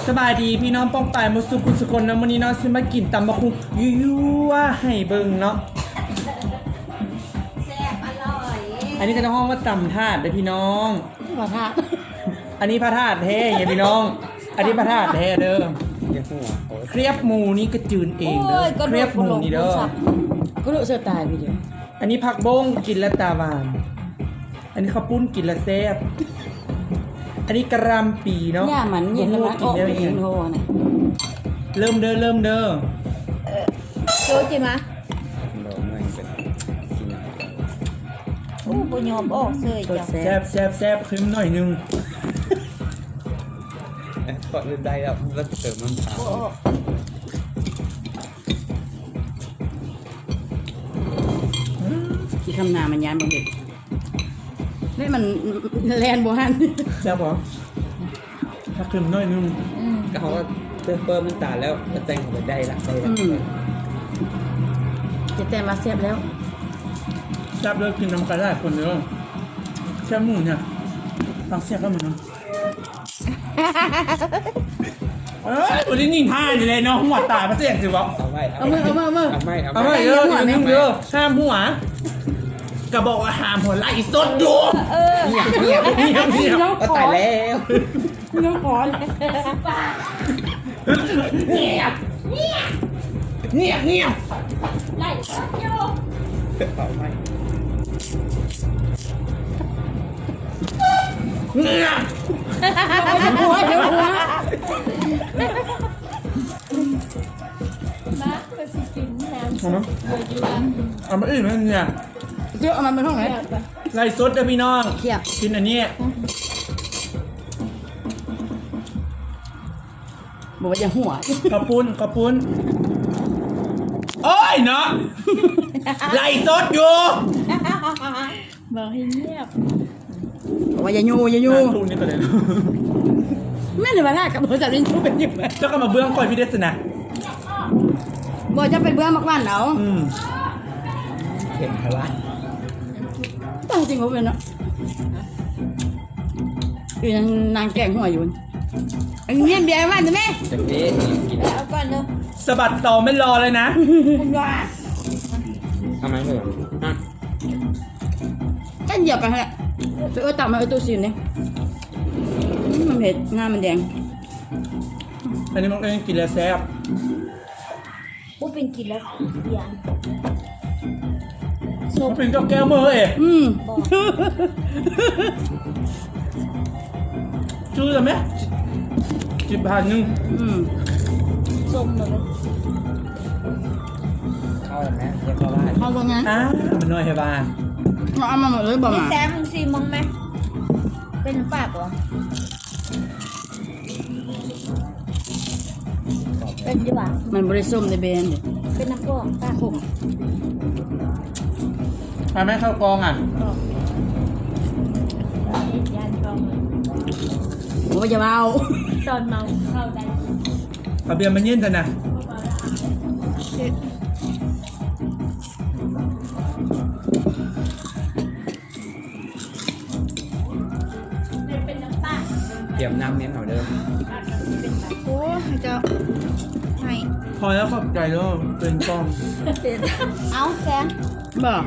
สบายดีพี่น้องป้องปายมุสุกุสุคนนะวันนี้เนาะซื้อมากินตำบะคุงยั่วๆให้เบิ่งเนาะแซ่บอร่อย อันนี้ก็จะห้องว่าตำถาดเลยพี่น้อง ขอทาน อันนี้พระธาตุแท้อย่าพี่น้อง อันนี้พระธาตุแท้เด้อเครียบหมูนี่กระจืนเองเด้อเครียบหมูนี่เด้อ ก็รู้เสียตายไปเดียว อันนี้ผักบ้งกินแล้วตาหวาน อันนี้ข้าวปุ้นกินแล้วแซ่บอันนี้กระรำปีเนาะ เนี่ยมันเย็นแล้วนะ กินได้เอง โหนะ เริ่มเด้อ โจจิมะโอ้ปุญยอมออกเสยจ้ะ แซ่บขึ้นหน่อยนึง ก่อนอื่นใดแล้วก็เติมน้ำตาล โอ้ ที่คำนามันยานบ่เห็นนี่มันแลนบ่ฮัน แซ่บเหรอถ้าขึ้นหน่อยนึง ก็เขาก็เติมน้ำตาลแล้วก็แต่งไปได้ละ จะแต่มาเสียบแล้ว แซ่บเลยกินน้ำกันได้คนเดียวแซ่บหมูเนี่ยฟังแซ่บแล้วเหมือนกันวันนี้นิ่งท่าอยู่เลยเนาะหัวตายมาเสียงสิวะ เอาไว้ เอามือ เอาไปเยอะนิ่งเยอะห้ามหัวกระบอกว่าห้ามหัวไล่สดอยู่ เงียบก็ตายแล้ว น้องขอ เงียบไล่โย เอาไว้ เงียบ หัวเดี๋ยวหัว มาไปสิกินน้ำ เอามาเอามาอื่นไหมเนี่ย เดี๋ยวเอามันไปห้องไหน ไล่สดเด้อพี่น้อง เขียบ กินอันนี้ บอกว่าจะหัว กระปุ้นโอ้ยเนาะไล่สดอยู่ บอกให้เงียบ บอกว่าอย่ายู ทูนี่ก็เลย แม่เลยมาลากกับบ่จัดเล่นชูเป็นอยู่ไหม เจ้าก็มาเบื้องคอยพี่เดชนะ บ่จะไปเบื้องมักวันเอา เห็นพละ ตั้งจริงเขาเป็นเนาะคือนางแกงหัวอยู่อันนี้เบียร์มันไหม จากนี้กิน เอาก่อนเนาะ สะบัดต่อไม่รอเลยนะ คุณว่า ทำไมเหรอ แค่เดียวกันแหละตับมาตู้ซีนนี่มันเผ็ดงามันแดง อันนี้มันก็ยังกินแล้วแซ่บ ผู้เป็นกินแล้วเบียร์ มันเป็นเจ้าแก้วมือเอ๋ ชื่ออะไรไหม10,000 ส้มเลย เข้าแล้วไหมเรียกเขาว่า เอาตรงนั้น มันน้อยให้บ้าน เอามาหมดเลยบอก นี่ มา แซมมึงซีมองไหมเป็นปากเหรอเป็นดีกว่า มันบริสุทธิ์ในเบน เป็นน้ำพวกปากผม มาไหมข้าวกองอ่ะ ยานกอง บอกว่าจะเบา ตอนเมาเข้าได้ เอาเบียร์มาเย็นกันนะ เตรียมน้ำเน้นเอาเดิม โอ้จะให้ พอแล้วขอบใจแล้วเป็นกล้อง เอาแซม บอก